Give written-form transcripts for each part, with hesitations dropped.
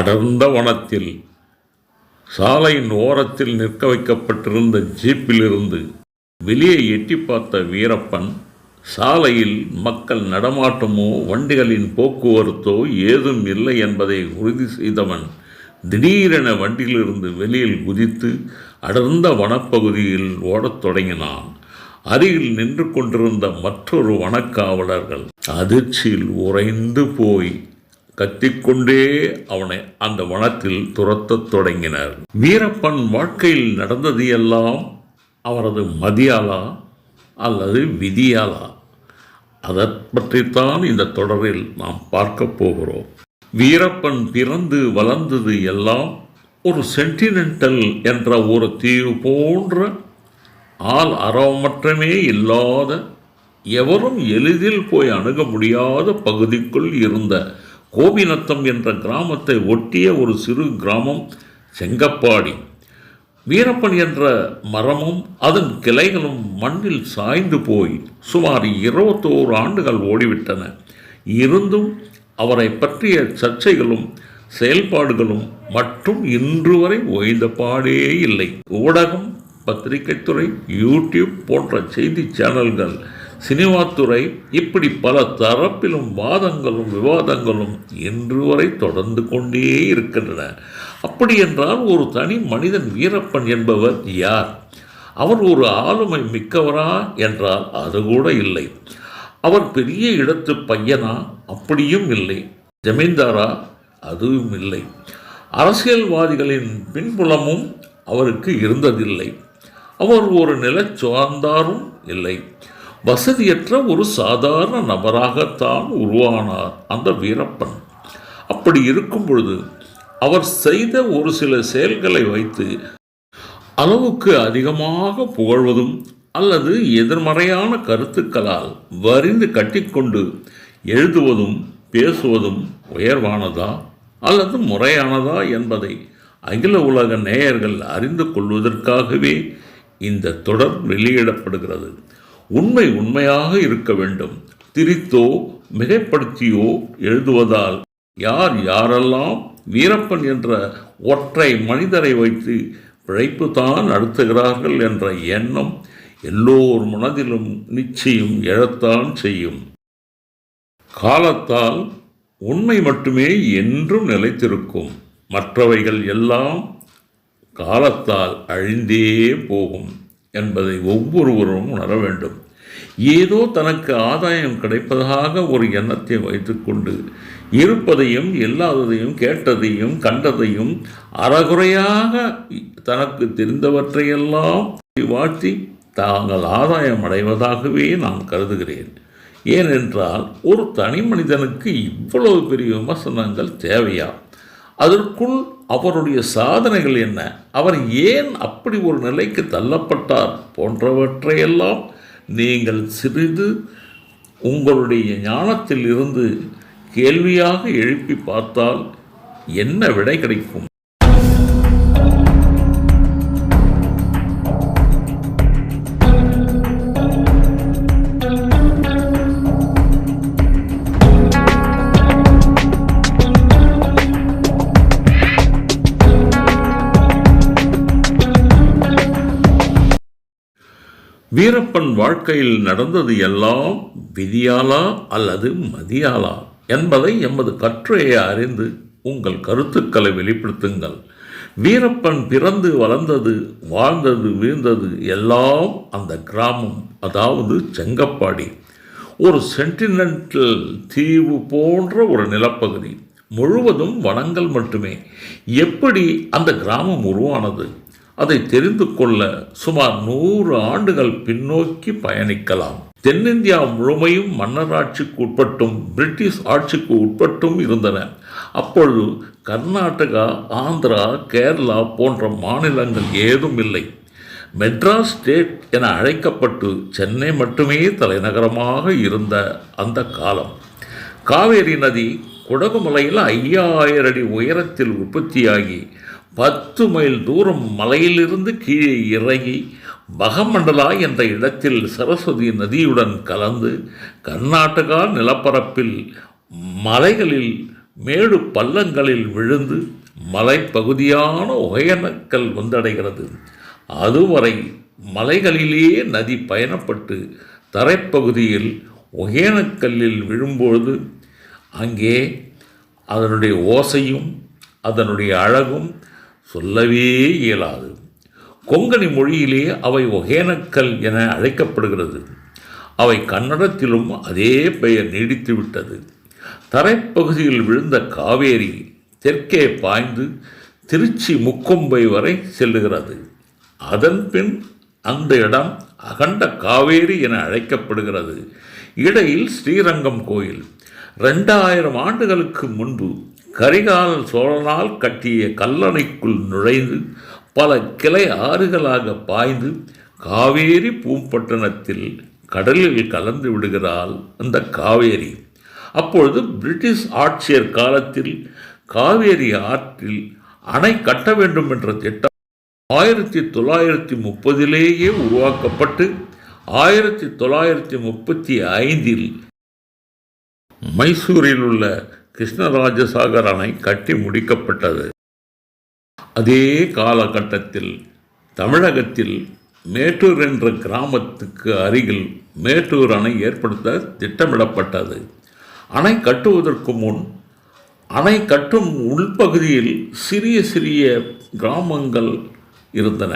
அடர்ந்த வனத்தில் சாலையின் ஓரத்தில் நிற்க வைக்கப்பட்டிருந்த ஜீப்பிலிருந்து வெளியே எட்டி பார்த்த வீரப்பன், சாலையில் மக்கள் நடமாட்டமோ வண்டிகளின் போக்குவரத்தோ ஏதும் இல்லை என்பதை உறுதி செய்தவன் திடீரென வண்டியிலிருந்து வெளியில் குதித்து அடர்ந்த வனப்பகுதியில் ஓடத் தொடங்கினான். அருகில் நின்று கொண்டிருந்த மற்றொரு வனக்காவலர்கள் அதிர்ச்சியில் உறைந்து போய் கத்திக்கொண்டே அவனை அந்த வனத்தில் துரத்தத் தொடங்கினர். வீரப்பன் வாழ்க்கையில் நடந்தது எல்லாம் அவரது மதியாலா அல்லது விதியாலா? அதை பற்றித்தான் இந்த தொடரில் நாம் பார்க்க போகிறோம். வீரப்பன் பிறந்து வளர்ந்தது எல்லாம் ஒரு சென்டினென்டல் என்ற ஒரு தீவு போன்ற ஆள் அரவமற்றமே இல்லாத, எவரும் எளிதில் போய் அணுக முடியாத பகுதிக்குள் இருந்த கோபிநத்தம் என்ற கிராமத்தை ஒட்டிய ஒரு சிறு கிராமம் செங்கப்பாடி. வீரப்பன் என்ற மரமும் அதன் கிளைகளும் மண்ணில் சாய்ந்து போய் சுமார் 21 ஆண்டுகள் ஓடிவிட்டன. இருந்தும் அவரை பற்றிய சர்ச்சைகளும் செயல்பாடுகளும் மற்றும் இன்று வரை ஓய்ந்த பாடே இல்லை. ஊடகம், பத்திரிகைத்துறை, யூடியூப் போன்ற செய்தி சேனல்கள், சினிமாத்துறை, இப்படி பல தரப்பிலும் வாதங்களும் விவாதங்களும் இன்று வரை தொடர்ந்து கொண்டே இருக்கின்றன. அப்படி என்றால் ஒரு தனி மனிதன் வீரப்பன் என்பவர் யார்? அவர் ஒரு ஆளுமை மிக்கவரா என்றால் அது கூட இல்லை. அவர் பெரிய இடத்து பையனா? அப்படியும் இல்லை. ஜமீன்தாரா? அதுவும் இல்லை. அரசியல்வாதிகளின் பின்புலமும் அவருக்கு இருந்ததில்லை. அவர் ஒரு நிலச்சுவார்ந்தாரும் இல்லை. வசதியற்ற ஒரு சாதாரண நபராகத்தான் உருவானார் அந்த வீரப்பன். அப்படி இருக்கும் பொழுது அவர் செய்த ஒரு சில செயல்களை வைத்து அளவுக்கு அதிகமாக புகழ்வதும் அல்லது எதிர்மறையான கருத்துக்களால் வரிந்து கட்டிக்கொண்டு எழுதுவதும் பேசுவதும் உயர்வானதா அல்லது முறையானதா என்பதை அகில உலக நேயர்கள் அறிந்து கொள்வதற்காகவே இந்த தொடர் வெளியிடப்படுகிறது. உண்மை உண்மையாக இருக்க வேண்டும். திரித்தோ மிகைப்படுத்தியோ எழுதுவதால் யார் யாரெல்லாம் வீரப்பன் என்ற ஒற்றை மனிதரை வைத்து பிழைப்பு தான் நடத்துகிறார்கள் என்ற எண்ணம் எல்லோர் மனதிலும் நிச்சயம் எழத்தான் செய்யும். காலத்தால் உண்மை மட்டுமே என்றும் நிலைத்திருக்கும். மற்றவைகள் எல்லாம் காலத்தால் அழிந்தே போகும் என்பதை ஒவ்வொருவரும் உணர வேண்டும். ஏதோ தனக்கு ஆதாயம் கிடைப்பதாக ஒரு எண்ணத்தை வைத்துக்கொண்டு இருப்பதையும் இல்லாததையும் கேட்டதையும் கண்டதையும் அறகுறையாக தனக்கு தெரிந்தவற்றையெல்லாம் வாழ்த்தி தாங்கள் ஆதாயம் அடைவதாகவே நான் கருதுகிறேன். ஏனென்றால் ஒரு தனி மனிதனுக்கு இவ்வளவு பெரிய விமர்சனங்கள் தேவையா? அதற்குள் அவருடைய சாதனைகள் என்ன? அவர் ஏன் அப்படி ஒரு நிலைக்கு தள்ளப்பட்டார் போன்றவற்றையெல்லாம் நீங்கள் சிறிது உங்களுடைய ஞானத்தில் இருந்து கேள்வியாக எழுப்பி பார்த்தால் என்ன விடை கிடைக்கும்? வீரப்பன் வாழ்க்கையில் நடந்தது எல்லாம் விதியாலா அல்லது மதியாலா என்பதை எமது கட்டுரையை அறிந்து உங்கள் கருத்துக்களை வெளிப்படுத்துங்கள். வீரப்பன் பிறந்து வளர்ந்தது, வாழ்ந்தது, வீழ்ந்தது எல்லாம் அந்த கிராமம், அதாவது செங்கப்பாடி. ஒரு சென்டினென்டல் தீவு போன்ற ஒரு நிலப்பகுதி, முழுவதும் வனங்கள் மட்டுமே. எப்படி அந்த கிராமம் உருவானது? அதை தெரிந்து கொள்ள சுமார் 100 ஆண்டுகள் பின்னோக்கி பயணிக்கலாம். தென்னிந்தியா முழுமையும் மன்னர் ஆட்சிக்கு உட்பட்டும் பிரிட்டிஷ் ஆட்சிக்கு உட்பட்டும் இருந்தன. அப்பொழுது கர்நாடகா, ஆந்திரா, கேரளா போன்ற மாநிலங்கள் ஏதும் இல்லை. மெட்ராஸ் ஸ்டேட் என அழைக்கப்பட்டு சென்னை மட்டுமே தலைநகரமாக இருந்த அந்த காலம். காவேரி நதி குடகுமலையில் 5000 அடி உயரத்தில் உற்பத்தியாகி 10 மைல் தூரம் மலையிலிருந்து கீழே இறங்கி பகமண்டலா என்ற இடத்தில் சரஸ்வதி நதியுடன் கலந்து கர்நாடகா நிலப்பரப்பில் மலைகளில் மேடு பள்ளங்களில் விழுந்து மலைப்பகுதியான ஒகேனக்கல் வந்தடைகிறது. அதுவரை மலைகளிலே நதி பயணப்பட்டு தரைப்பகுதியில் ஒகேனக்கல்லில் விழும்பொழுது அங்கே அதனுடைய ஓசையும் அதனுடைய அழகும் சொல்லவே இயலாது. கொங்கணி மொழியிலே அவை ஒகேனக்கல் என அழைக்கப்படுகிறது. அவை கன்னடத்திலும் அதே பெயர் நீடித்துவிட்டது. தரைப்பகுதியில் விழுந்த காவேரி தெற்கே பாய்ந்து திருச்சி முக்கொம்பை வரை செல்லுகிறது. அதன் பின் அந்த இடம் அகண்ட காவேரி என அழைக்கப்படுகிறது. இடையில் ஸ்ரீரங்கம் கோயில் 2000 ஆண்டுகளுக்கு முன்பு கரிகால சோழனால் கட்டிய கல்லணைக்குள் நுழைந்து பல கிளை ஆறுகளாக பாய்ந்து காவேரி பூம்பட்டினத்தில் கடலில் கலந்து விடுகிறாள் அந்த காவேரி. அப்பொழுது பிரிட்டிஷ் ஆட்சியர் காலத்தில் காவேரி ஆற்றில் அணை கட்ட வேண்டும் என்ற திட்டம் 1930 உருவாக்கப்பட்டு 1935 மைசூரில் உள்ள கிருஷ்ணராஜசாகர் அணை கட்டி முடிக்கப்பட்டது. அதே காலகட்டத்தில் தமிழகத்தில் மேட்டூர் என்ற கிராமத்துக்கு அருகில் மேட்டூர் அணை ஏற்படுத்த திட்டமிடப்பட்டது. அணை கட்டுவதற்கு முன் அணை கட்டும் உள்பகுதியில் சிறிய சிறிய கிராமங்கள் இருந்தன.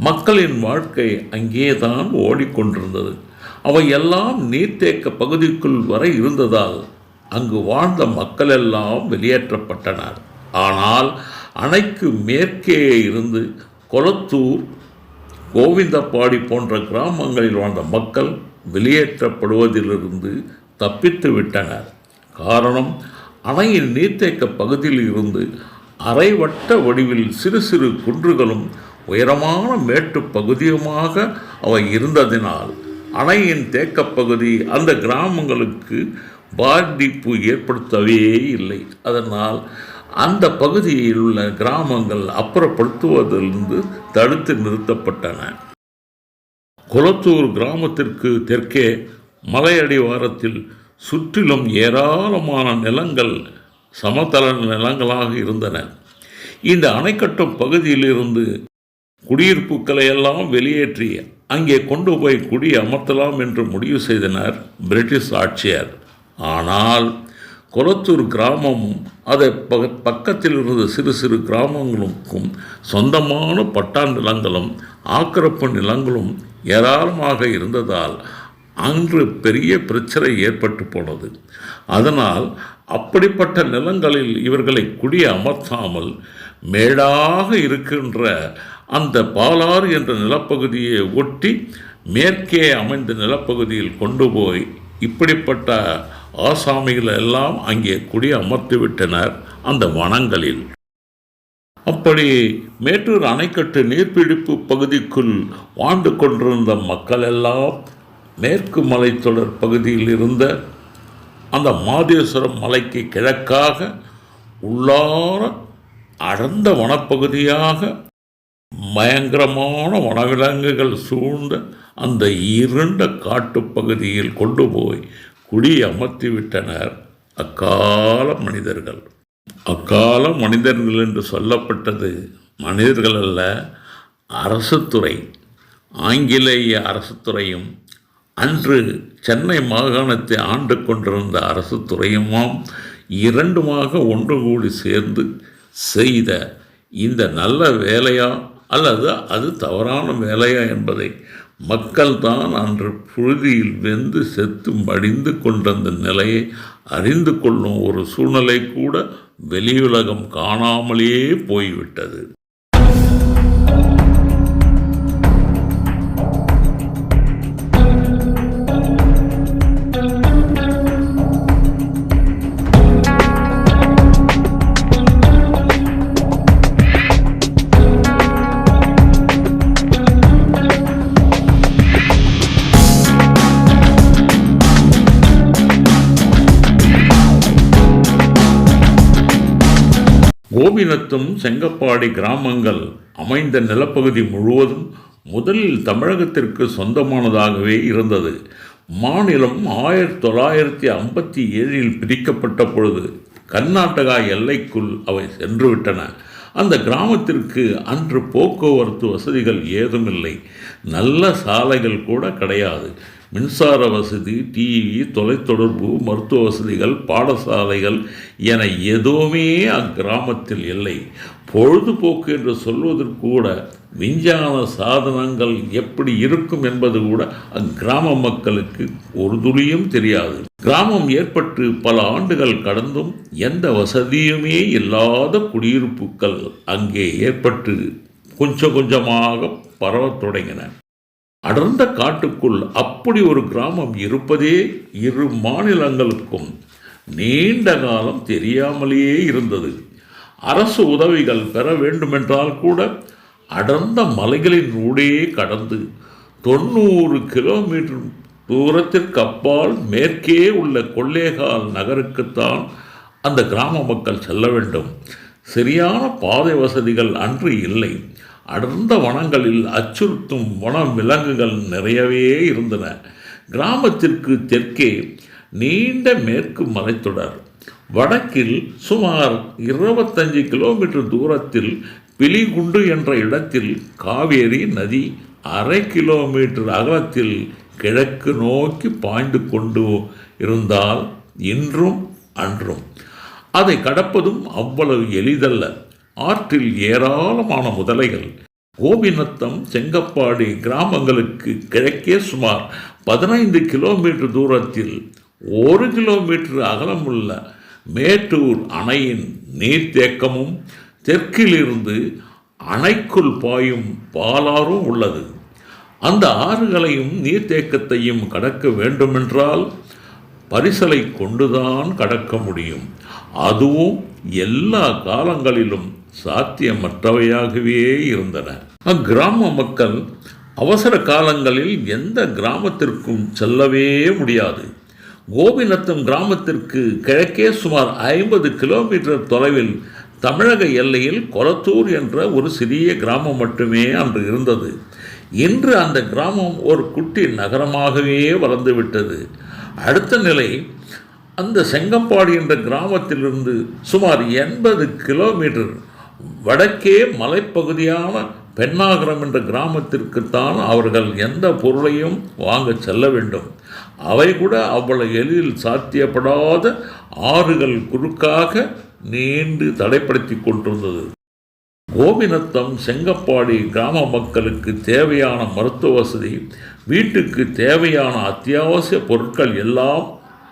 மக்களின் வாழ்க்கை அங்கேதான் ஓடிக்கொண்டிருந்தது. அவையெல்லாம் நீர்த்தேக்க பகுதிக்குள் வரை இருந்ததால் அங்கு வாழ்ந்த மக்களெல்லாம் வெளியேற்றப்பட்டனர். ஆனால் அணைக்கு மேற்கே இருந்து கொளத்தூர், கோவிந்தப்பாடி போன்ற கிராமங்களில் வாழ்ந்த மக்கள் வெளியேற்றப்படுவதிலிருந்து தப்பித்து விட்டனர். காரணம், அணையின் நீர்த்தேக்க பகுதியில் இருந்து அரைவட்ட வடிவில் சிறு சிறு குன்றுகளும் உயரமான மேட்டு பகுதியுமாக அவை இருந்ததினால் அணையின் தேக்கப்பகுதி அந்த கிராமங்களுக்கு பாதிப்பு ஏற்படுத்தவே இல்லை. அதனால் அந்த பகுதியில் உள்ள கிராமங்கள் அப்புறப்படுத்துவதிலிருந்து தடுத்து நிறுத்தப்பட்டன. கொளத்தூர் கிராமத்திற்கு தெற்கே மலையடிவாரத்தில் சுற்றிலும் ஏராளமான நிலங்கள் சமதள நிலங்களாக இருந்தன. இந்த அணைக்கட்டும் பகுதியிலிருந்து குடியிருப்புகளை எல்லாம் வெளியேற்றி அங்கே கொண்டு போய் குடி அமர்த்தலாம் என்று முடிவு செய்தனர் பிரிட்டிஷ் ஆட்சியர். ஆனால் கொளத்தூர் கிராமமும் அதை பக்கத்தில் இருந்த சிறு சிறு கிராமங்களுக்கும் சொந்தமான பட்டா நிலங்களும் ஆக்கிரப்பு நிலங்களும் ஏராளமாக இருந்ததால் அன்று பெரிய பிரச்சனை ஏற்பட்டு போனது. அதனால் அப்படிப்பட்ட நிலங்களில் இவர்களை குடி அமர்த்தாமல் மேடாக இருக்கின்ற அந்த பாலாறு என்ற நிலப்பகுதியை ஒட்டி மேற்கே அமைந்த நிலப்பகுதியில் கொண்டு போய் இப்படிப்பட்ட ஆசாமிகள் எல்லாம் அங்கே குடி அமர்த்திவிட்டனர் அந்த வனங்களில். அப்படி மேட்டூர் அணைக்கட்டு நீர்பிடிப்பு பகுதிக்குள் வாழ்ந்து கொண்டிருந்த மக்கள் எல்லாம் மேற்கு மலைத்தொடர் பகுதியில் இருந்த அந்த மாதேஸ்வரம் மலைக்கு கிழக்காக உள்ளார அடர்ந்த வனப்பகுதியாக பயங்கரமான வனவிலங்குகள் சூழ்ந்த அந்த இருண்ட காட்டுப்பகுதியில் கொண்டு போய் குடி அமர்த்திவிட்டனர் அக்கால மனிதர்கள். அக்கால மனிதர்கள் என்று சொல்லப்பட்டது மனிதர்கள் அல்ல, அரசுத்துறை. ஆங்கிலேய அரசுத்துறையும் அன்று சென்னை மாகாணத்தை ஆண்டு கொண்டிருந்த அரசுத்துறையுமாம் இரண்டுமாக ஒன்று கூடி சேர்ந்து செய்த இந்த நல்ல வேலையா அல்லது அது தவறான வேலையா என்பதை மக்கள்தான் அன்று புழுதியில் வெந்து செத்து மடிந்து கொண்டிருந்த நிலையை அறிந்து கொள்ளும் ஒரு சூழ்நிலை கூட வெளியுலகம் காணாமலே போய்விட்டது. கோபிநத்தம், செங்கப்பாடி கிராமங்கள் அமைந்த நிலப்பகுதி முழுவதும் முதலில் தமிழகத்திற்கு சொந்தமானதாகவே இருந்தது. மாநிலம் 1957 பிரிக்கப்பட்ட பொழுது கர்நாடகா எல்லைக்குள் அவை சென்றுவிட்டன. அந்த கிராமத்திற்கு அன்று போக்குவரத்து வசதிகள் ஏதுமில்லை. நல்ல சாலைகள் கூட கிடையாது. மின்சார வசதி, டிவி, தொலைத்தொடர்பு, மருத்துவ வசதிகள், பாடசாலைகள் என எதுவுமே அக்கிராமத்தில் இல்லை. பொழுதுபோக்கு என்று சொல்வதற்கு கூட விஞ்ஞான சாதனங்கள் எப்படி இருக்கும் என்பது கூட அக்கிராம மக்களுக்கு ஒரு துளியும் தெரியாது. கிராமம் ஏற்பட்டு பல ஆண்டுகள் கடந்தும் எந்த வசதியுமே இல்லாத குடியிருப்புகள் அங்கே ஏற்பட்டு கொஞ்சம் கொஞ்சமாக பரவத் தொடங்கின. அடர்ந்த காட்டுக்குள் அப்படி ஒரு கிராமம் இருப்பதே இரு மாநிலங்களுக்கும் நீண்ட காலம் தெரியாமலேயே இருந்தது. அரசு உதவிகள் பெற வேண்டுமென்றால் கூட அடர்ந்த மலைகளின் ஊடே கடந்து 90 கிலோமீட்டர் தூரத்திற்கு அப்பால் மேற்கே உள்ள கொள்ளேகால் நகருக்குத்தான் அந்த கிராம மக்கள் செல்ல வேண்டும். சரியான பாதை வசதிகள் அன்று இல்லை. அடர்ந்த வனங்களில் அச்சுறுத்தும் வன விலங்குகள் நிறையவே இருந்தன. கிராமத்திற்கு தெற்கே நீண்ட மேற்கு மலைத்தொடர், வடக்கில் சுமார் 25 கிலோமீட்டர் தூரத்தில் பிலிகுண்டு என்ற இடத்தில் காவேரி நதி 1/2 கிலோமீட்டர் அகலத்தில் கிழக்கு நோக்கி பாய்ந்து கொண்டு இருந்தால் இன்றும் அன்றும் அதை கடப்பதும் அவ்வளவு எளிதல்ல. ஆற்றில் ஏராளமான முதலைகள். கோபிநத்தம், செங்கப்பாடி கிராமங்களுக்கு கிழக்கே சுமார் 15 கிலோமீட்டர் தூரத்தில் 1 கிலோமீட்டர் அகலமுள்ள மேட்டூர் அணையின் நீர்த்தேக்கமும் தெற்கிலிருந்து அணைக்குள் பாயும் பாலாறும் உள்ளது. அந்த ஆறுகளையும் நீர்த்தேக்கத்தையும் கடக்க வேண்டுமென்றால் பரிசலை கொண்டுதான் கடக்க முடியும். அதுவும் எல்லா காலங்களிலும் சாத்தியமற்றவையாகவே இருந்தன. அக்கிராம மக்கள் அவசர காலங்களில் எந்த கிராமத்திற்கும் செல்லவே முடியாது. கோபிநத்தம் கிராமத்திற்கு கிழக்கே சுமார் 50 கிலோமீட்டர் தொலைவில் தமிழக எல்லையில் கொளத்தூர் என்ற ஒரு சிறிய கிராமம் மட்டுமே அன்று இருந்தது. இன்று அந்த கிராமம் ஒரு குட்டி நகரமாகவே வளர்ந்துவிட்டது. அடுத்த நிலை, அந்த செங்கப்பாடி என்ற கிராமத்திலிருந்து சுமார் 80 கிலோமீட்டர் வடக்கே மலைப்பகுதியான பெண்ணாகரம் என்ற கிராமத்திற்குத்தான் அவர்கள் எந்த பொருளையும் வாங்க செல்ல வேண்டும். அவை கூட அவ்வளவு எளிதில் சாத்தியப்படாத ஆறுகள் குறுக்காக நீண்டு தடைப்படுத்தி கொண்டிருந்தது. கோபிநத்தம், செங்கப்பாடி கிராம மக்களுக்கு தேவையான மருத்துவ வசதி, வீட்டுக்கு தேவையான அத்தியாவசிய பொருட்கள் எல்லாம்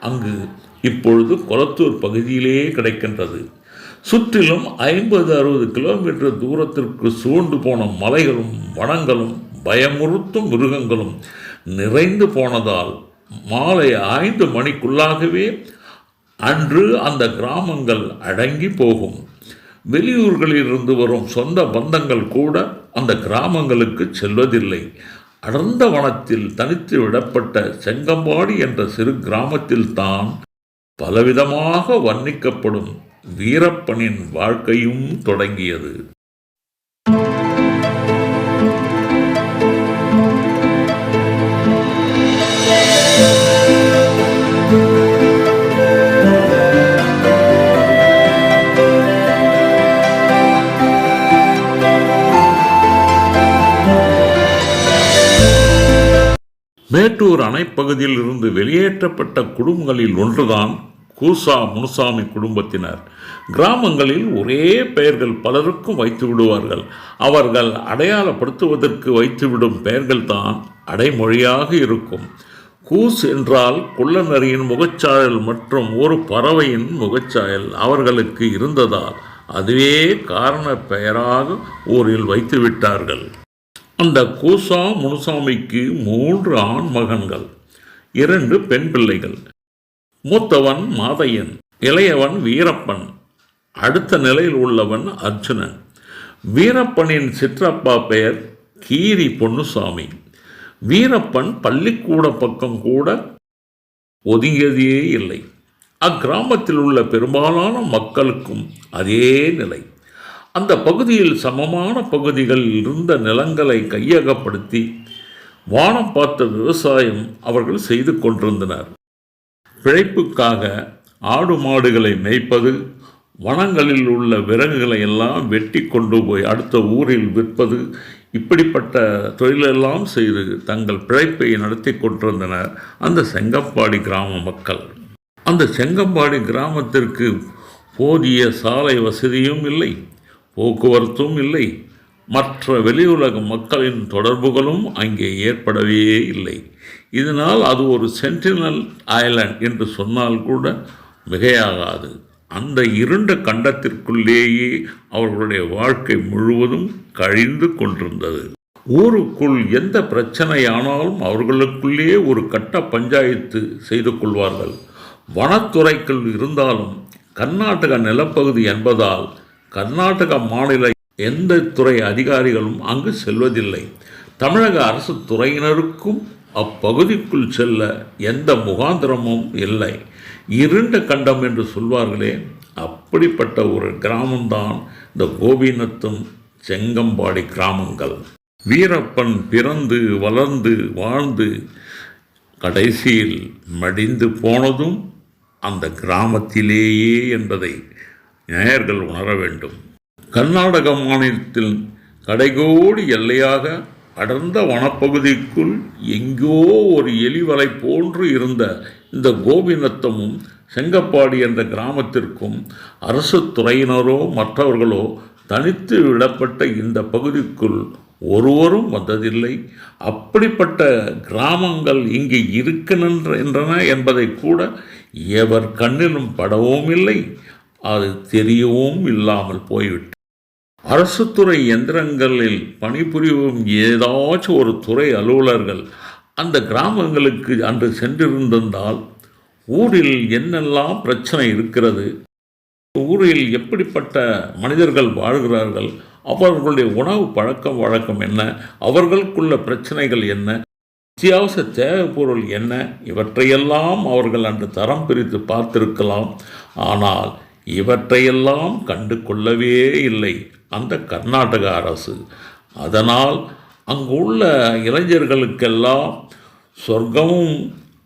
அங்கு இப்பொழுது கொளத்தூர் பகுதியிலேயே கிடைக்கின்றது. சுற்றிலும் 50-60 கிலோமீட்டர் தூரத்திற்கு சூழ்ந்து போன மலைகளும் வனங்களும் பயமுறுத்தும் மிருகங்களும் நிறைந்து போனதால் மாலை 5 மணிக்குள்ளாகவே அன்று அந்த கிராமங்கள் அடங்கி போகும். வெளியூர்களிலிருந்து வரும் சொந்த பந்தங்கள் கூட அந்த கிராமங்களுக்கு செல்வதில்லை. அடர்ந்த வனத்தில் தனித்து விடப்பட்ட செங்கம்பாடி என்ற சிறு கிராமத்தில் தான் பலவிதமாக வர்ணிக்கப்படும் வீரப்பனின் வாழ்க்கையும் தொடங்கியது. மேட்டூர் அணைப்பகுதியில் இருந்து வெளியேற்றப்பட்ட குடும்பங்களில் ஒன்றுதான் கூசா முனுசாமி குடும்பத்தினர். கிராமங்களில் ஒரே பெயர்கள் பலருக்கும் வைத்து விடுவார்கள். அவர்கள் அடையாளப்படுத்துவதற்கு வைத்துவிடும் பெயர்கள் தான் அடைமொழியாக இருக்கும். கூஸ் என்றால் குள்ளநரியின் முகச்சாயல் மற்றும் ஒரு பறவையின் முகச்சாயல் அவர்களுக்கு இருந்ததால் அதுவே காரண பெயராக ஊரில் வைத்து விட்டார்கள். அந்த கூசா முனுசாமிக்கு 3 ஆண் மகன்கள், 2 பெண் பிள்ளைகள். மூத்தவன் மாதையன், இளையவன் வீரப்பன், அடுத்த நிலையில் உள்ளவன் அர்ஜுனன். வீரப்பனின் சிற்றப்பா பெயர் கீரி பொன்னுசாமி. வீரப்பன் பள்ளிக்கூட பக்கம் கூட ஒதுங்கியதே இல்லை. அக்கிராமத்தில் உள்ள பெரும்பாலான மக்களுக்கும் அதே நிலை. அந்த பகுதியில் சமமான பகுதிகளில் இருந்த நிலங்களை கையகப்படுத்தி வானம் பார்த்த விவசாயம் அவர்கள் செய்து கொண்டிருந்தனர். பிழைப்புக்காக ஆடு மாடுகளை மேய்ப்பது, வனங்களில் உள்ள விறகுகளை எல்லாம் வெட்டி கொண்டு போய் அடுத்த ஊரில் விற்பது, இப்படிப்பட்ட தொழிலெல்லாம் செய்து தங்கள் பிழைப்பை நடத்தி கொண்டிருந்தனர் அந்த செங்கப்பாடி கிராம மக்கள். அந்த செங்கப்பாடி கிராமத்திற்கு போதிய சாலை வசதியும் இல்லை, போக்குவரத்தும் இல்லை, மற்ற வெளியுலக மக்களின் தொடர்புகளும் அங்கே ஏற்படவே இல்லை. இதனால் அது ஒரு சென்டினல் ஐலண்ட் என்று சொன்னால் கூட மிகையாகாது. அந்த இருண்ட கண்டத்திற்குள்ளேயே அவர்களுடைய வாழ்க்கை முழுவதும் கழிந்து கொண்டிருந்தது. ஊருக்குள் எந்த பிரச்சனையானாலும் அவர்களுக்குள்ளே ஒரு கட்ட பஞ்சாயத்து செய்து கொள்வார்கள். வனத்துறைக்குள் இருந்தாலும் கர்நாடக நிலப்பகுதி என்பதால் கர்நாடக மாநில எந்த துறை அதிகாரிகளும் அங்கு செல்வதில்லை. தமிழக அரசு துறையினருக்கும் அப்பகுதிக்குள் செல்ல எந்த முகாந்திரமும் இல்லை. இருண்ட கண்டம் என்று சொல்வார்களே, அப்படிப்பட்ட ஒரு கிராமம்தான் இந்த கோபிநத்தம் செங்கம்பாடி கிராமங்கள். வீரப்பன் பிறந்து வளர்ந்து வாழ்ந்து கடைசியில் மடிந்து போனதும் அந்த கிராமத்திலேயே என்பதை நேயர்கள் உணர வேண்டும். கர்நாடக மாநிலத்தில் கடைகோடி எல்லையாக அடர்ந்த வனப்பகுதிக்குள் எங்கோ ஒரு எலிவலை போன்று இருந்த இந்த கோபிநத்தமும் செங்கப்பாடி என்ற கிராமத்திற்கும் அரசு துறையினரோ மற்றவர்களோ தனித்து விடப்பட்ட இந்த பகுதிக்குள் ஒருவரும் வந்ததில்லை. அப்படிப்பட்ட கிராமங்கள் இங்கே இருக்கின்றன என்பதை கூட எவர் கண்ணிலும் படவும் இல்லை, அது தெரியவும் இல்லாமல் போய்விட்டு. அரசு துறை எந்திரங்களில் பணிபுரியும் ஏதாச்சும் ஒரு துறை அலுவலர்கள் அந்த கிராமங்களுக்கு அன்று சென்றிருந்தால் ஊரில் என்னெல்லாம் பிரச்சனை இருக்கிறது, ஊரில் எப்படிப்பட்ட மனிதர்கள் வாழ்கிறார்கள், அவர்களுடைய உணவு பழக்கம் வழக்கம் என்ன, அவர்களுக்குள்ள பிரச்சனைகள் என்ன, அத்தியாவசிய தேவை பொருள் என்ன, இவற்றையெல்லாம் அவர்கள் அன்று தரம் பிரித்து பார்த்திருக்கலாம். ஆனால் இவற்றையெல்லாம் கண்டு கொள்ளவே இல்லை அந்த கர்நாடக அரசு. அதனால் அங்கு உள்ள இளைஞர்களுக்கெல்லாம் சொர்க்கமும்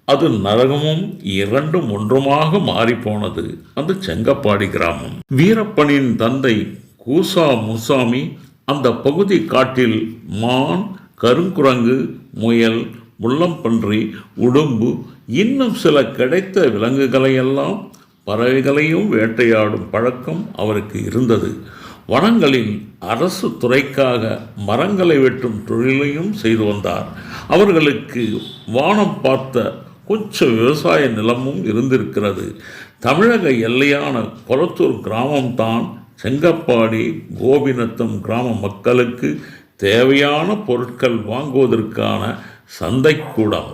அது நரகமும் இரண்டும் ஒன்றுமாக மாறிப்போனது அந்த செங்கப்பாடி கிராமம். வீரப்பனின் தந்தை கூசா முனுசாமி அந்த பகுதி காட்டில் மான், கருங்குரங்கு, முயல், முள்ளம்பன்றி, உடும்பு இன்னும் சில கிடைத்த விலங்குகளையெல்லாம் பறவைகளையும் வேட்டையாடும் பழக்கம் அவருக்கு இருந்தது. வனங்களில் அரசு துறைக்காக மரங்களை வெட்டும் தொழிலையும் செய்து வந்தார். அவர்களுக்கு வானம் பார்த்த கொஞ்சம் விவசாய நிலமும் இருந்திருக்கிறது. தமிழக எல்லையான கொளத்தூர் கிராமம்தான் செங்கப்பாடி கோபிநத்தம் கிராம மக்களுக்கு தேவையான பொருட்கள் வாங்குவதற்கான சந்தைக்கூடம்.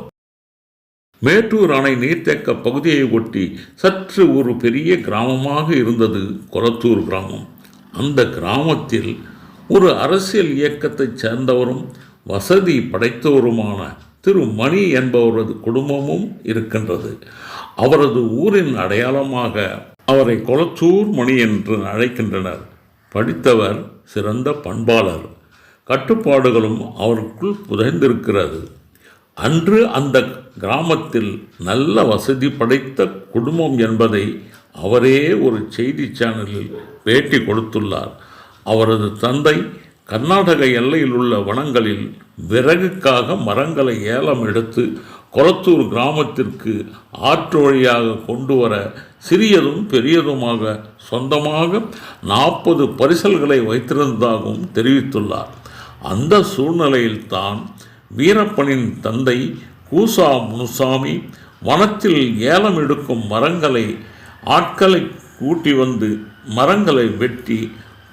மேட்டூர் அணை நீர்த்தேக்க பகுதியை ஒட்டி சற்று ஒரு பெரிய கிராமமாக இருந்தது கொளத்தூர் கிராமம். அந்த கிராமத்தில் ஒரு அரசியல் இயக்கத்தைச் சேர்ந்தவரும் வசதி படைத்தவருமான திரு மணி என்பவரது குடும்பமும் இருக்கின்றது. அவரது ஊரின் அடையாளமாக அவரை கொளத்தூர் மணி என்று அழைக்கின்றனர். படித்தவர், சிறந்த பண்பாளர், கட்டுப்பாடுகளும் அவருக்குள் புதைந்திருக்கிறது. அன்று அந்த கிராமத்தில் நல்ல வசதி படைத்த குடும்பம் என்பதை அவரே ஒரு செய்தி சேனலில் பேட்டி கொடுத்துள்ளார். அவரது தந்தை கர்நாடக எல்லையில் உள்ள வனங்களில் விறகுக்காக மரங்களை ஏலம் எடுத்து கொளத்தூர் கிராமத்திற்கு ஆற்று வழியாக கொண்டு வர சிறியதும் பெரியதுமாக சொந்தமாக 40 பரிசல்களை வைத்திருந்ததாகவும் தெரிவித்துள்ளார். அந்த சூழ்நிலையில்தான் வீரப்பனின் தந்தை கூசா முனுசாமி வனத்தில் ஏலம் எடுக்கும் மரங்களை ஆட்களை கூட்டி வந்து மரங்களை வெட்டி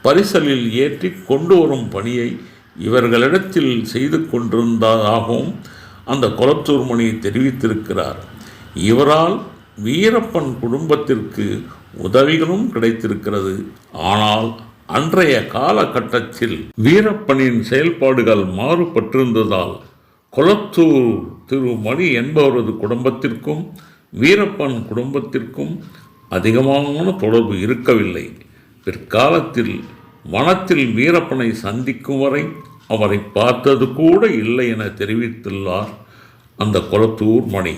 பரிசலில் ஏற்றி கொண்டு வரும் பணியை இவர்களிடத்தில் செய்து கொண்டிருந்ததாகவும் அந்த கொளத்தூர் மணி தெரிவித்திருக்கிறார். இவரால் வீரப்பன் குடும்பத்திற்கு உதவிகளும் கிடைத்திருக்கிறது. ஆனால் அன்றைய காலகட்டத்தில் வீரப்பனின் செயல்பாடுகள் மாறுபட்டிருந்ததால் கொளத்தூர் திரு மணி என்பவரது குடும்பத்திற்கும் வீரப்பன் குடும்பத்திற்கும் அதிகமான தொடர்பு இருக்கவில்லை. பிற்காலத்தில் வனத்தில் வீரப்பனை சந்திக்கும் வரை அவரை பார்த்தது கூட இல்லை என தெரிவித்துள்ளார் அந்த கொளத்தூர் மணி.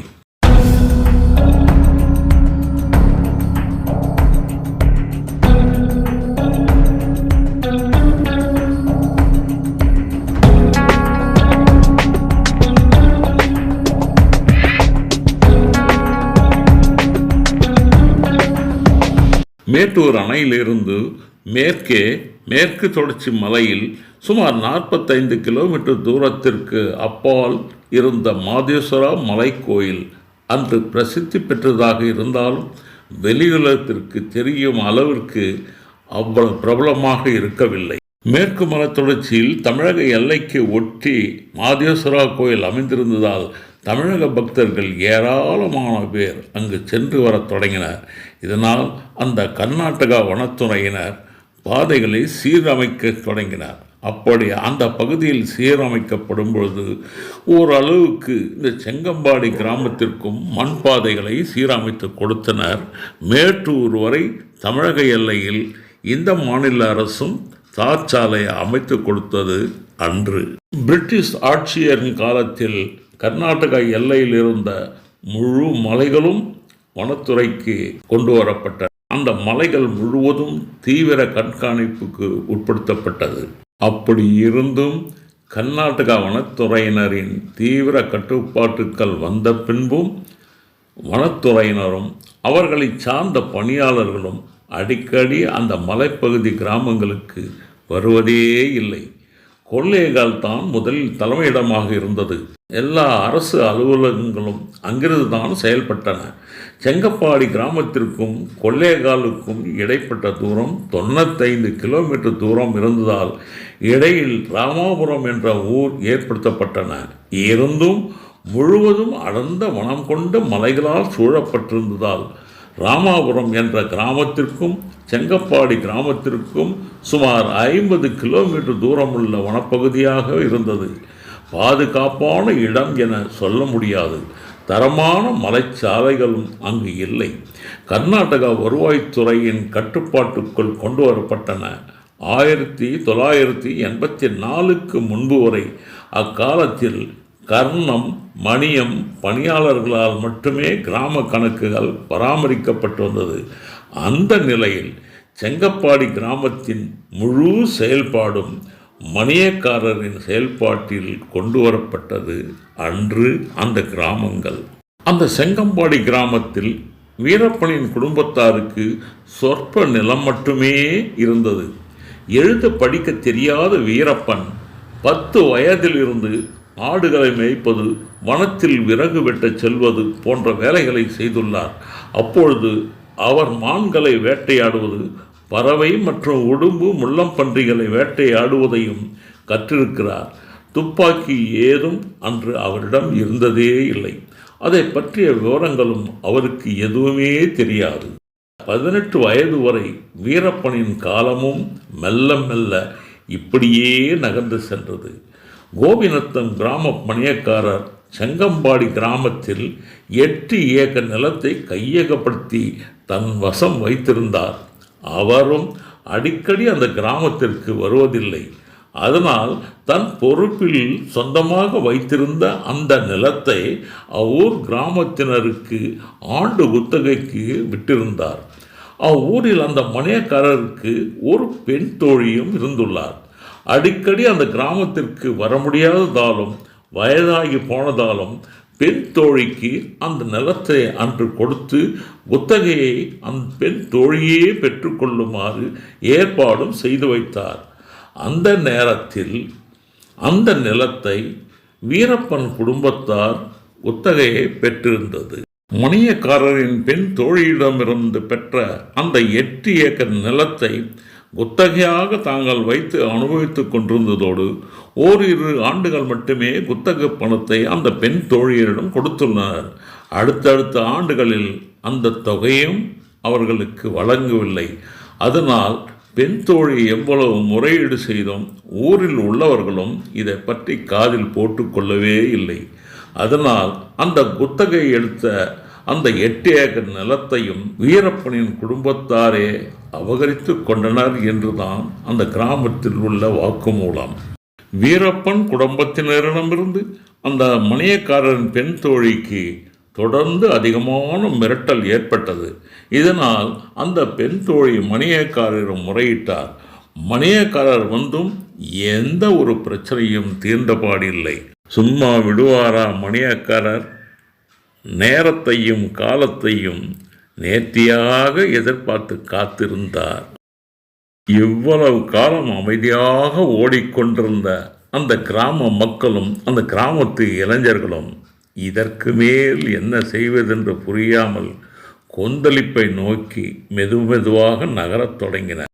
மேட்டூர் அணையிலிருந்து மேற்கே மேற்கு தொடர்ச்சி மலையில் சுமார் 45 கிலோமீட்டர் தூரத்திற்கு அப்பால் இருந்த மாதேஸ்வரா மலைக்கோயில் அன்று பிரசித்தி பெற்றதாக இருந்தாலும் வெளியுலகத்திற்கு தெரியும் அளவிற்கு அவ்வளவு பிரபலமாக இருக்கவில்லை. மேற்கு மலைத்தொடர்ச்சியில் தமிழக எல்லைக்கு ஒட்டி மாதேஸ்வரா கோயில் அமைந்திருந்ததால் தமிழக பக்தர்கள் ஏராளமான பேர் அங்கு சென்று வரத் தொடங்கினர். இதனால் அந்த கர்நாடகா வனத்துறையினர் பாதைகளை சீரமைக்க தொடங்கினார். அப்படி அந்த பகுதியில் சீரமைக்கப்படும் பொழுது ஓரளவுக்கு இந்த செங்கம்பாடி கிராமத்திற்கும் மண் பாதைகளை சீரமைத்து கொடுத்தனர். மேட்டூர் வரை தமிழக எல்லையில் இந்த மாநில அரசும் தார் சாலையை அமைத்து கொடுத்தது அன்று. பிரிட்டிஷ் ஆட்சியரின் காலத்தில் கர்நாடகா எல்லையில் இருந்த முழு மலைகளும் வனத்துறைக்கு கொண்டு வரப்பட்ட அந்த மலைகள் முழுவதும் தீவிர கண்காணிப்புக்கு உட்படுத்தப்பட்டது. அப்படி இருந்தும் கர்நாடகா வனத்துறையினரின் தீவிர கட்டுப்பாட்டுக்கள் வந்த பின்பும் வனத்துறையினரும் அவர்களை சார்ந்த பணியாளர்களும் அடிக்கடி அந்த மலைப்பகுதி கிராமங்களுக்கு வருவதே இல்லை. கொள்ளையகால் தான் முதலில் தலைமையிடமாக இருந்தது. எல்லா அரசு அலுவலகங்களும் அங்கிருந்து தான் செயல்பட்டன. செங்கப்பாடி கிராமத்திற்கும் கொள்ளையகாலுக்கும் இடைப்பட்ட தூரம் 95 கிலோமீட்டர் தூரம் இருந்ததால் இடையில் ராமாபுரம் என்ற ஊர் ஏற்படுத்தப்பட்டன. இருந்தும் முழுவதும் அடர்ந்த வனம் கொண்ட மலைகளால் சூழப்பட்டிருந்ததால் ராமாபுரம் என்ற கிராமத்திற்கும் செங்கப்பாடி கிராமத்திற்கும் சுமார் 50 கிலோமீட்டர் தூரமுள்ள வனப்பகுதியாக இருந்தது. பாதுகாப்பான இடம் என சொல்ல முடியாது. தரமான மலைச்சாலைகளும் அங்கு இல்லை. கர்நாடகா வருவாய்த்துறையின் கட்டுப்பாட்டுக்குள் கொண்டு வரப்பட்டன. 1984க்கு முன்பு வரை அக்காலத்தில் கர்ணம் மணியம் பணியாளர்களால் மட்டுமே கிராம கணக்குகள் பராமரிக்கப்பட்டு வந்தது. அந்த நிலையில் செங்கப்பாடி கிராமத்தின் முழு செயல்பாடும் மணியக்காரரின் செயல்பாட்டில் கொண்டு வரப்பட்டது அன்று அந்த கிராமங்கள். அந்த செங்கம்பாடி கிராமத்தில் வீரப்பனின் குடும்பத்தாருக்கு சொற்ப நிலம் மட்டுமே இருந்தது. எழுத படிக்க தெரியாத வீரப்பன் 10 வயதிலிருந்து ஆடுகளை மேய்ப்பது, வனத்தில் விறகு வெட்டச் செல்வது போன்ற வேலைகளை செய்துள்ளார். அப்பொழுது அவர் மான்களை வேட்டையாடுவது, பறவை மற்றும் உடும்பு முள்ளம்பன்றிகளை வேட்டையாடுவதையும் கற்றிருக்கிறார். துப்பாக்கி ஏதும் அன்று அவரிடம் இருந்ததே இல்லை. அதை பற்றிய விவரங்களும் அவருக்கு எதுவுமே தெரியாது. 18 வயது வரை வீரப்பனின் காலமும் மெல்ல மெல்ல இப்படியே நகர்ந்து சென்றது. கோபிநத்தம் கிராம பணியக்காரர் செங்கம்பாடி கிராமத்தில் 8 ஏக்கர் நிலத்தை கையகப்படுத்தி தன் வசம் வைத்திருந்தார். அவரும் அடிக்கடி அந்த கிராமத்திற்கு வருவதில்லை. அதனால் தன் பொறுப்பில் சொந்தமாக வைத்திருந்த அந்த நிலத்தை அவ்வூர் கிராமத்தினருக்கு ஆண்டு குத்தகைக்கு விட்டிருந்தார். அவ்வூரில் அந்த மணியக்காரருக்கு ஒரு பெண் தோழியும் இருந்துள்ளார். அடிக்கடி அந்த கிராமத்திற்கு வர முடியாததாலும் வயதாகி போனதாலும் பெண் தோழிக்கு அந்த நிலத்தை அன்று கொடுத்து குத்தகையை அந்த பெண் தோழியே பெற்றுக்கொள்ளுமாறு ஏற்பாடும் செய்து வைத்தார். அந்த நேரத்தில் அந்த நிலத்தை வீரப்பன் குடும்பத்தார் குத்தகையை பெற்றிருந்தது. மணியக்காரரின் பெண் தோழியிடமிருந்து பெற்ற அந்த 8 ஏக்கர் நிலத்தை குத்தகையாக தாங்கள் வைத்து அனுபவித்துக் கொண்டிருந்ததோடு ஓரிரு ஆண்டுகள் மட்டுமே குத்தகை பணத்தை அந்த பெண் தோழியரிடம் கொடுத்துள்ளனர். அடுத்தடுத்த ஆண்டுகளில் அந்த தொகையும் அவர்களுக்கு வழங்கவில்லை. அதனால் பெண் தோழி எவ்வளவு முறையீடு செய்தும் ஊரில் உள்ளவர்களும் இதை பற்றி காதில் போட்டுக்கொள்ளவே இல்லை. அதனால் அந்த குத்தகை எடுத்த அந்த 8 ஏக்கர் நிலத்தையும் வீரப்பனின் குடும்பத்தாரே அபகரித்து கொண்டனர் என்றுதான் அந்த கிராமத்தில் உள்ள வாக்குமூலம். வீரப்பன் குடும்பத்தினரிடமிருந்து அந்த மணியக்காரரின் பெண் தோழிக்கு தொடர்ந்து அதிகமான மிரட்டல் ஏற்பட்டது. இதனால் அந்த பெண் தோழி மணியக்காரரிடம் முறையிட்டார். மணியக்காரர் வந்தும் எந்த ஒரு பிரச்சனையும் தீர்ந்தபாடில்லை. சும்மா விடுவாரா மணியக்காரர்? நேரத்தையும் காலத்தையும் நேர்த்தியாக எதிர்பார்த்து காத்திருந்தார். இவ்வளவு காலம் அமைதியாக ஓடிக்கொண்டிருந்த அந்த கிராம மக்களும் அந்த கிராமத்து இளைஞர்களும் இதற்கு மேல் என்ன செய்வதென்று புரியாமல் கொந்தளிப்பை நோக்கி மெதுவாக நகரத் தொடங்கினர்.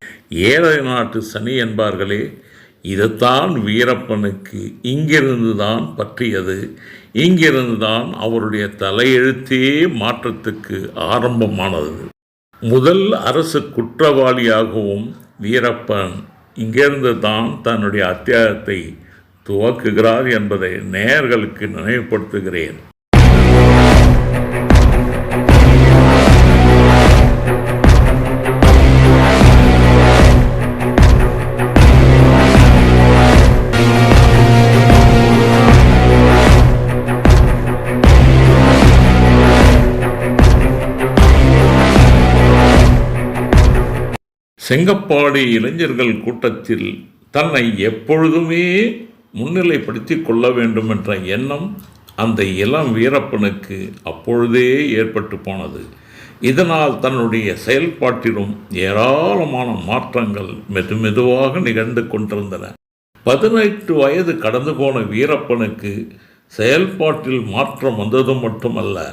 ஏழை நாட்டு சனி என்பார்களே, இதைத்தான் வீரப்பனுக்கு இங்கிருந்து தான் பற்றியது. இங்கிருந்து தான் அவருடைய தலையெழுத்தே மாற்றத்துக்கு ஆரம்பமானது. முதல் அரசு குற்றவாளியாகவும் வீரப்பன் இங்கிருந்து தான் தன்னுடைய அத்தியாயத்தை துவக்குகிறார் என்பதை நேயர்களுக்கு நினைவுபடுத்துகிறேன். செங்கப்பாடி இளைஞர்கள் கூட்டத்தில் தன்னை எப்பொழுதுமே முன்னிலைப்படுத்தி கொள்ள வேண்டும் என்ற எண்ணம் அந்த இளம் வீரப்பனுக்கு அப்பொழுதே ஏற்பட்டு போனது. இதனால் தன்னுடைய செயல்பாட்டிலும் ஏராளமான மாற்றங்கள் மெதுவாக நிகழ்ந்து கொண்டிருந்தன. 18 வயது கடந்து போன வீரப்பனுக்கு செயல்பாட்டில் மாற்றம் வந்தது மட்டுமல்ல,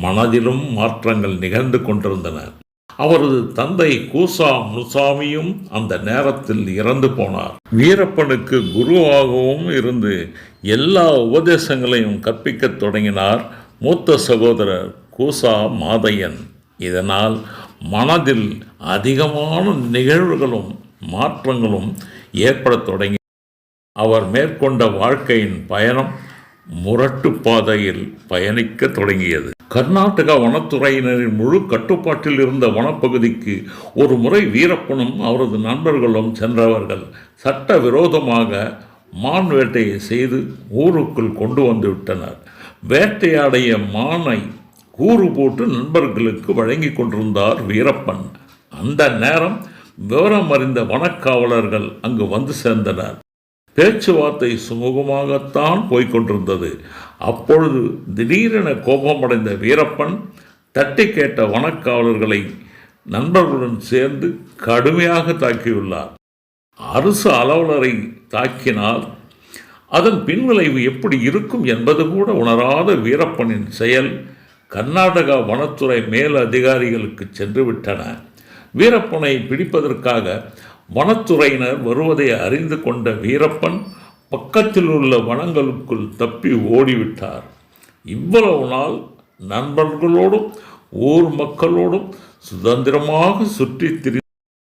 மனதிலும் மாற்றங்கள் நிகழ்ந்து கொண்டிருந்தன. அவரது தந்தை கூசா முனுசாமியும் அந்த நேரத்தில் இறந்து போனார். வீரப்பனுக்கு குருவாகவும் இருந்து எல்லா உபதேசங்களையும் கற்பிக்கத் தொடங்கினார் மூத்த சகோதரர் கூசா மாதையன். இதனால் மனதில் அதிகமான நிகழ்வுகளும் மாற்றங்களும் ஏற்படத் தொடங்கி அவர் மேற்கொண்ட வாழ்க்கையின் பயணம் முரட்டு பாதையில் பயணிக்க தொடங்கியது. கர்நாடகா வனத்துறையினரின் முழு கட்டுப்பாட்டில் இருந்த வனப்பகுதிக்கு ஒரு முறை வீரப்பனும் அவரது நண்பர்களும் சென்றவர்கள் சட்ட விரோதமாக மான் வேட்டையை செய்து ஊருக்குள் கொண்டு வந்து விட்டனர். வேட்டையாடைய மானை கூறு போட்டு நண்பர்களுக்கு வழங்கி கொண்டிருந்தார் வீரப்பன். அந்த நேரம் விவரம் அறிந்த வனக்காவலர்கள் அங்கு வந்து சேர்ந்தனர். பேச்சுவார்த்தை சுமூகமாகத்தான் போய்கொண்டிருந்தது. அப்பொழுது திடீரென கோபமடைந்த வீரப்பன் தட்டி கேட்ட வனக்காவலர்களை நண்பர்களுடன் சேர்ந்து கடுமையாக தாக்கியுள்ளார். அரசு அலுவலரை தாக்கினால் அதன் பின்விளைவு எப்படி இருக்கும் என்பது கூட உணராத வீரப்பனின் செயல் கர்நாடகா வனத்துறை மேல் அதிகாரிகளுக்கு சென்று விட்டன. வீரப்பனை பிடிப்பதற்காக வனத்துறையினர் வருவதை அறிந்து கொண்ட வீரப்பன் பக்கத்தில் உள்ள வனங்களுக்குள் தப்பி ஓடிவிட்டார். இவ்வளவு நாள் நண்பர்களோடும் ஊர் மக்களோடும் சுதந்திரமாக சுற்றி திரிந்த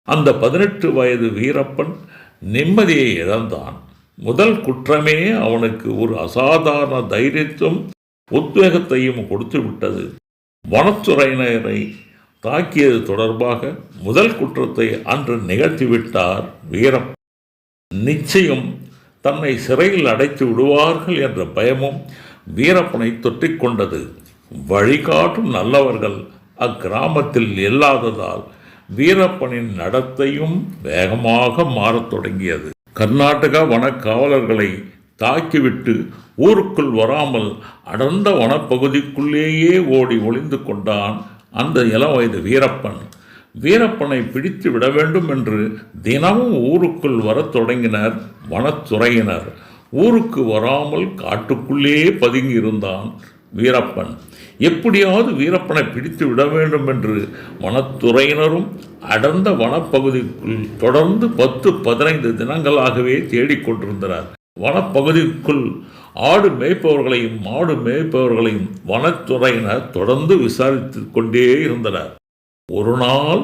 அந்த 18 வயது வீரப்பன் நிம்மதியை இழந்தான். முதல் குற்றமே அவனுக்கு ஒரு அசாதாரண தைரியத்தையும் உத்வேகத்தையும் கொடுத்து விட்டது. வனத்துறையினரை தாக்கியது தொடர்பாக முதல் குற்றத்தை அன்று நிகழ்த்திவிட்டார் வீரப்பன். நிச்சயம் தன்னை சிறையில் அடைத்து விடுவார்கள் என்ற பயமும் வீரப்பனை தொற்றிக்கொண்டது. வழிகாட்டும் நல்லவர்கள் அக்கிராமத்தில் இல்லாததால் வீரப்பனின் நடத்தையும் வேகமாக மாறத் தொடங்கியது. கர்நாடகா வன காவலர்களை தாக்கிவிட்டு ஊருக்குள் வராமல் அடர்ந்த வனப்பகுதிக்குள்ளேயே ஓடி ஒளிந்து கொண்டான் அந்த இளம் வயது வீரப்பன். வீரப்பனை பிடித்து விட வேண்டும் என்று தினமும் ஊருக்குள் வரத் தொடங்கினர் வனத்துறையினர். ஊருக்கு வராமல் காட்டுக்குள்ளே பதுங்கி இருந்தான் வீரப்பன். எப்படியாவது வீரப்பனை பிடித்து விட வேண்டும் என்று வனத்துறையினரும் அடர்ந்த வனப்பகுதிக்குள் தொடர்ந்து 10-15 தினங்களாகவே தேடிக்கொண்டிருந்தனர். வனப்பகுதிக்குள் ஆடு மேய்ப்பவர்களையும் மாடு மேய்ப்பவர்களையும் வனத்துறையினர் தொடர்ந்து விசாரித்து கொண்டே இருந்தனர். ஒரு நாள்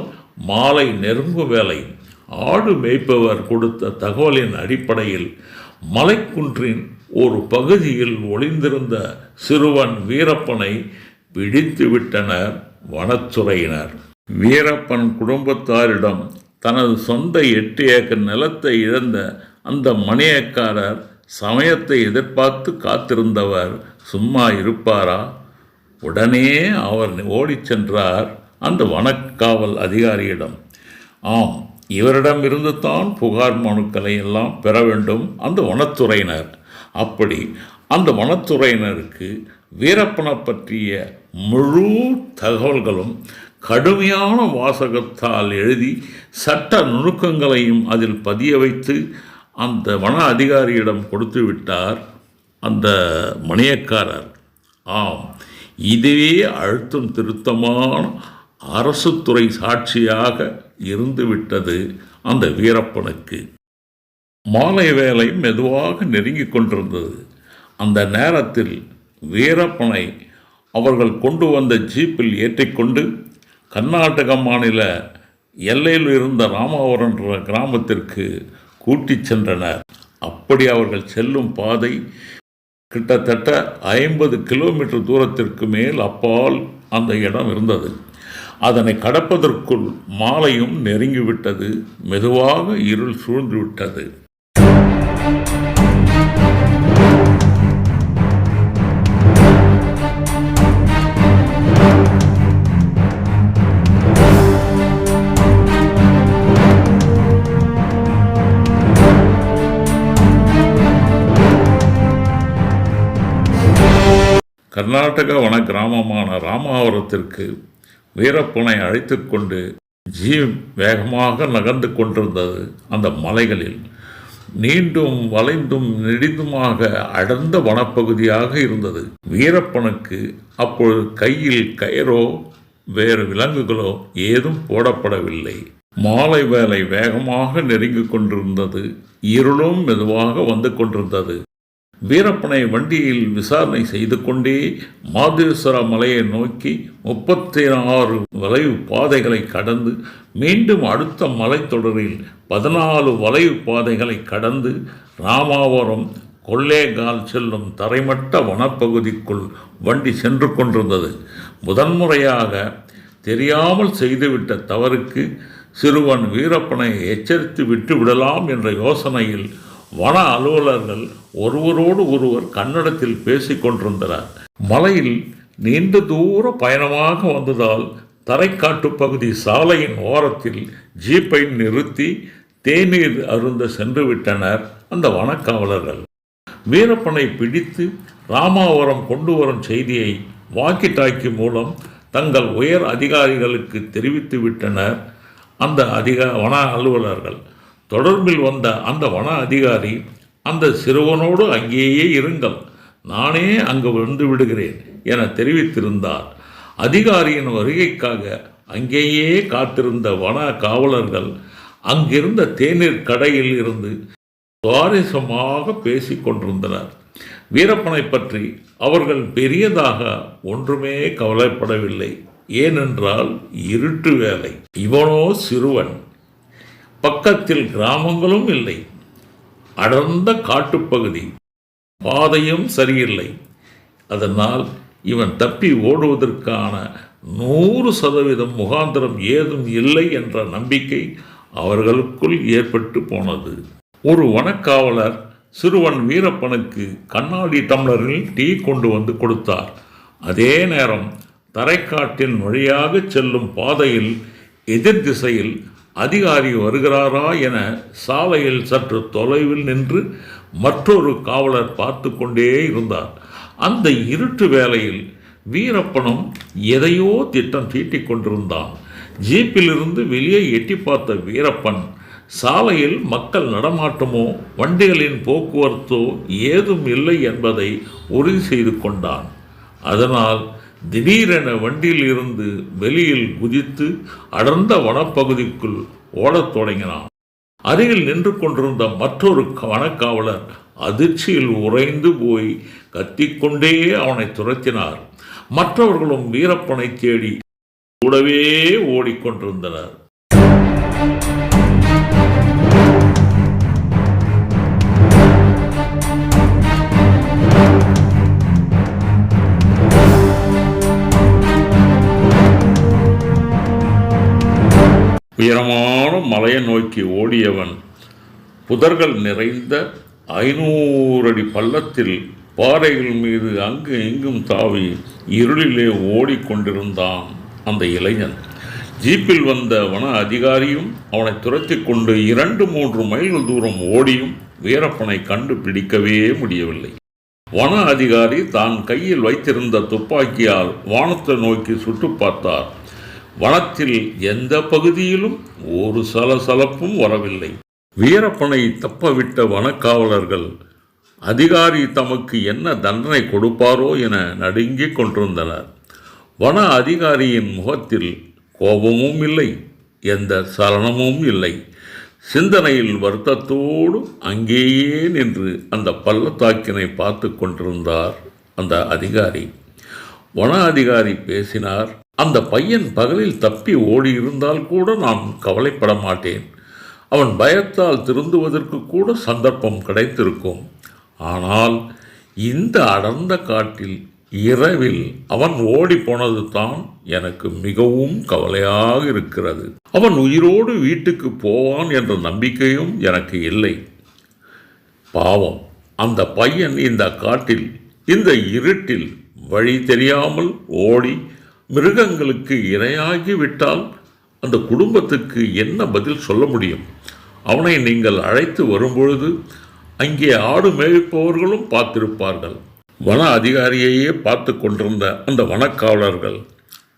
மாலை நெருங்கும் வேளை ஆடு மேய்ப்பவர் கொடுத்த தகவலின் அடிப்படையில் மலைக்குன்றின் ஒரு பகுதியில் ஒளிந்திருந்த சிறுவன் வீரப்பனை பிடித்து விட்டனர் வனத்துறையினர். வீரப்பன் குடும்பத்தாரிடம் தனது சொந்த 8 ஏக்கர் நிலத்தை இழந்த அந்த மணியக்காரர் சமயத்தை எதிர்பார்த்து காத்திருந்தவர் சும்மா இருப்பாரா? உடனே அவர் ஓடிச் சென்றார் அந்த வனக்காவல் அதிகாரியிடம். ஆம், இவரிடமிருந்து தான் புகார் மனுக்களை எல்லாம் பெற வேண்டும் அந்த வனத்துறையினர். அப்படி அந்த வனத்துறையினருக்கு வீரப்பனை பற்றிய முழு தகவல்களும் கடுமையான வாசகத்தால் எழுதி சட்ட நுணுக்கங்களையும் அதில் பதிய வைத்து அந்த வன அதிகாரியிடம் கொடுத்து விட்டார் அந்த மணியக்காரர். ஆம், இதுவே அழுத்தம் திருத்தமான அரசு துறை சாட்சியாக இருந்துவிட்டது அந்த வீரப்பனுக்கு. மாலை வேலை மெதுவாக நெருங்கிக் கொண்டிருந்தது. அந்த நேரத்தில் வீரப்பனை அவர்கள் கொண்டு வந்த ஜீப்பில் ஏற்றிக்கொண்டு கர்நாடக மாநில எல்லையில் இருந்த ராமாவரம் என்ற கிராமத்திற்கு கூட்டிச் சென்றனர். அப்படி அவர்கள் செல்லும் பாதை கிட்டத்தட்ட 50 கிலோமீட்டர் தூரத்திற்கு மேல் அப்பால் அந்த இடம் இருந்தது. அதனை கடப்பதற்குள் மாலையும் நெருங்கிவிட்டது. மெதுவாக இருள் சூழ்ந்துவிட்டது. கர்நாடக வன கிராமமான ராமாவரத்திற்கு வீரப்பனை அழைத்து கொண்டு ஜீப் வேகமாக நகர்ந்து கொண்டிருந்தது. அந்த மலைகளில் நீண்டும் வளைந்தும் நெடிந்துமாக அடர்ந்த வனப்பகுதியாக இருந்தது. வீரப்பனுக்கு அப்பொழுது கையில் கயிறோ வேறு விலங்குகளோ ஏதும் போடப்படவில்லை. மாலை வேலை வேகமாக நெருங்கிக் கொண்டிருந்தது. இருளும் மெதுவாக வந்து கொண்டிருந்தது. வீரப்பனை வண்டியில் விசாரணை செய்து கொண்டே மாதேஸ்வர மலையை நோக்கி 36 வளைவு பாதைகளை கடந்து மீண்டும் அடுத்த மலைத்தொடரில் 14 வளைவு பாதைகளை கடந்து ராமாவரம் கொள்ளேகால் செல்லும் தரைமட்ட வனப்பகுதிக்குள் வண்டி சென்று கொண்டிருந்தது. முதன்முறையாக தெரியாமல் செய்துவிட்ட தவறுக்கு சிறுவன் வீரப்பனை எச்சரித்து விட்டு விடலாம் என்ற யோசனையில் வன அலுவலர்கள் ஒருவரோடு ஒருவர் கன்னடத்தில் பேசிக் கொண்டிருந்தனர். மலையில் நீண்ட தூர பயணமாக வந்ததால் தரைக்காட்டு பகுதி சாலையின் ஓரத்தில் ஜீப்பை நிறுத்தி தேநீர் அருந்த சென்று விட்டனர் அந்த வனக்காவலர்கள். வீரப்பனை பிடித்து ராமாவரம் கொண்டு வரும் செய்தியை வாக்கி டாக்கி மூலம் தங்கள் உயர் அதிகாரிகளுக்கு தெரிவித்து விட்டனர் அந்த வன அலுவலர்கள். தொடர்பில் வந்த அந்த வன அதிகாரி, அந்த சிறுவனோடு அங்கேயே இருங்கள், நானே அங்கு வந்து விடுகிறேன் என தெரிவித்திருந்தார். அதிகாரியின் வருகைக்காக அங்கேயே காத்திருந்த வன காவலர்கள் அங்கிருந்த தேநீர் கடையில் இருந்து சுவாரஸ்யமாக பேசிக் கொண்டிருந்தனர். வீரப்பனை பற்றி அவர்கள் பெரியதாக ஒன்றுமே கவலைப்படவில்லை. ஏனென்றால் இருட்டு வேலை. இவனோ சிறுவன். பக்கத்தில் கிராமங்களும் இல்லை. அடர்ந்த காட்டுப்பகுதி. பாதையும் சரியில்லை. அதனால் இவன் தப்பி ஓடுவதற்கான 100% முகாந்திரம் ஏதும் இல்லை என்ற நம்பிக்கை அவர்களுக்குள் ஏற்பட்டு போனது. ஒரு வனக்காவலர் சிறுவன் வீரப்பனுக்கு கண்ணாடி டம்ளரில் டீ கொண்டு வந்து கொடுத்தார். அதே நேரம் தரைக்காட்டின் வழியாக செல்லும் பாதையில் எதிர் திசையில் அதிகாரி வருகிறாரா என சாலையில் சற்று தொலைவில் நின்று மற்றொரு காவலர் பார்த்து கொண்டே இருந்தார். அந்த இருட்டு வேளையில் வீரப்பனும் எதையோ திட்டம் தீட்டிக் கொண்டிருந்தான். ஜீப்பிலிருந்து வெளியே எட்டி பார்த்த வீரப்பன் சாலையில் மக்கள் நடமாட்டமோ வண்டிகளின் போக்குவரத்தோ ஏதும் இல்லை என்பதை உறுதி செய்து கொண்டான். அதனால் திடீரென வண்டியில் இருந்து வெளியில் குதித்து அடர்ந்த வனப்பகுதிக்குள் ஓடத் தொடங்கினான். அருகில் நின்று கொண்டிருந்த மற்றொரு வனக்காவலர் அதிர்ச்சியில் உறைந்து போய் கத்திக்கொண்டே அவனை துரத்தினார். மற்றவர்களும் வீரப்பனை தேடி கூடவே ஓடிக்கொண்டிருந்தனர். உயரமான மலையை நோக்கி ஓடியவன் புதர்கள் நிறைந்த 500 அடி பள்ளத்தில் பாறைகள் மீது அங்கு இங்கும் தாவி இருளிலே ஓடிக்கொண்டிருந்தான் அந்த இளைஞன். ஜீப்பில் வந்த வன அதிகாரியும் அவனை துரத்தி கொண்டு 2-3 மைல்கள் தூரம் ஓடியும் வீரப்பனை கண்டுபிடிக்கவே முடியவில்லை. வன அதிகாரி தான் கையில் வைத்திருந்த துப்பாக்கியால் வானத்தை நோக்கி சுட்டு பார்த்தார். வனத்தில் எந்த பகுதியிலும் ஒரு சலசலப்பும் வரவில்லை. வீரப்பனை தப்பவிட்ட வனக்காவலர்கள் அதிகாரி தமக்கு என்ன தண்டனை கொடுப்பாரோ என நடுங்கிக் கொண்டிருந்தனர். வன அதிகாரியின் முகத்தில் கோபமும் இல்லை, எந்த சலனமும் இல்லை. சிந்தனையில் வருத்தத்தோடு அங்கேயே நின்று அந்த பள்ளத்தாக்கினை பார்த்து கொண்டிருந்தார் அந்த அதிகாரி. வன அதிகாரி பேசினார். அந்த பையன் பகலில் தப்பி ஓடியிருந்தால் கூட நான் கவலைப்பட மாட்டேன். அவன் பயத்தால் திருந்துவதற்கு கூட சந்தர்ப்பம் கிடைத்திருக்கும். ஆனால் இந்த அடர்ந்த காட்டில் இரவில் அவன் ஓடி போனது தான் எனக்கு மிகவும் கவலையாக இருக்கிறது. அவன் உயிரோடு வீட்டுக்கு போவான் என்ற நம்பிக்கையும் எனக்கு இல்லை. பாவம், அந்த பையன் இந்த காட்டில் இந்த இருட்டில் வழி தெரியாமல் ஓடி மிருகங்களுக்கு இரையாகி விட்டால் அந்த குடும்பத்துக்கு என்ன பதில் சொல்ல முடியும்? அவனை நீங்கள் அழைத்து வரும்பொழுது அங்கே ஆடு மேய்ப்பவர்களும் பார்த்திருப்பார்கள். வன அதிகாரியையே பார்த்து கொண்டிருந்த அந்த வனக்காவலர்கள்,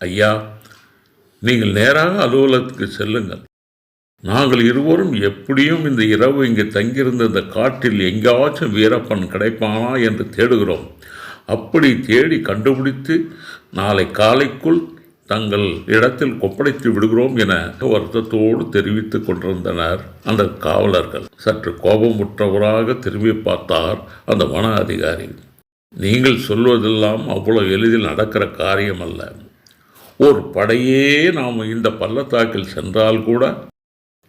ஐயா, நீங்கள் நேராக அலுவலகத்துக்கு செல்லுங்கள். நாங்கள் இருவரும் எப்படியும் இந்த இரவு இங்கே தங்கியிருந்த இந்த காட்டில் எங்காச்சும் வீரப்பன் கிடைப்பானா என்று தேடுகிறோம். அப்படி தேடி கண்டுபிடித்து நாளை காலைக்குள் தங்கள் இடத்தில் ஒப்படைத்து விடுகிறோம் என வருத்தத்தோடு தெரிவித்து கொண்டிருந்தனர் அந்த காவலர்கள். சற்று கோபமுற்றவராக திரும்பி பார்த்தார் அந்த வன அதிகாரி. நீங்கள் சொல்வதெல்லாம் அவ்வளவு எளிதில் நடக்கிற காரியம் அல்ல. ஒரு படையே நாம் இந்த பள்ளத்தாக்கில் சென்றால் கூட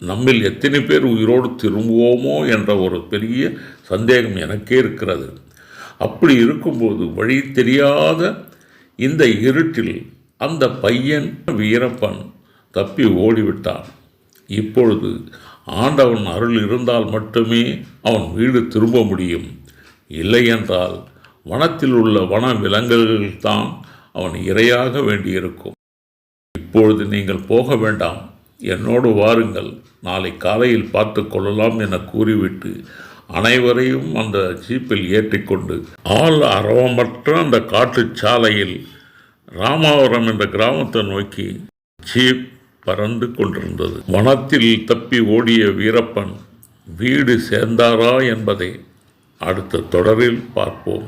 நம்மில் எத்தனை பேர் உயிரோடு திரும்புவோமோ என்ற ஒரு பெரிய சந்தேகம் எனக்கே இருக்கிறது. அப்படி இருக்கும்போது வழி தெரியாத இந்த இருட்டில் அந்த பையன் வீரப்பன் தப்பி ஓடிவிட்டான். இப்பொழுது ஆண்டவன் அருள் இருந்தால் மட்டுமே அவன் வீடு திரும்ப முடியும். இல்லை என்றால் வனத்தில் உள்ள வன விலங்குகள்தான் அவன் இரையாக வேண்டியிருக்கும். இப்பொழுது நீங்கள் போக வேண்டாம், என்னோடு வாருங்கள், நாளை காலையில் பார்த்து கொள்ளலாம் என கூறிவிட்டு அனைவரையும் அந்த ஜீப்பில் ஏற்றிக்கொண்டு ஆள் அரவமற்ற அந்த காட்டுச் சாலையில் ராமாவரம் என்ற கிராமத்தை நோக்கி ஜீப் பறந்து கொண்டிருந்தது. வனத்தில் தப்பி ஓடிய வீரப்பன் வீடு சேர்ந்தாரா என்பதை அடுத்த தொடரில் பார்ப்போம்.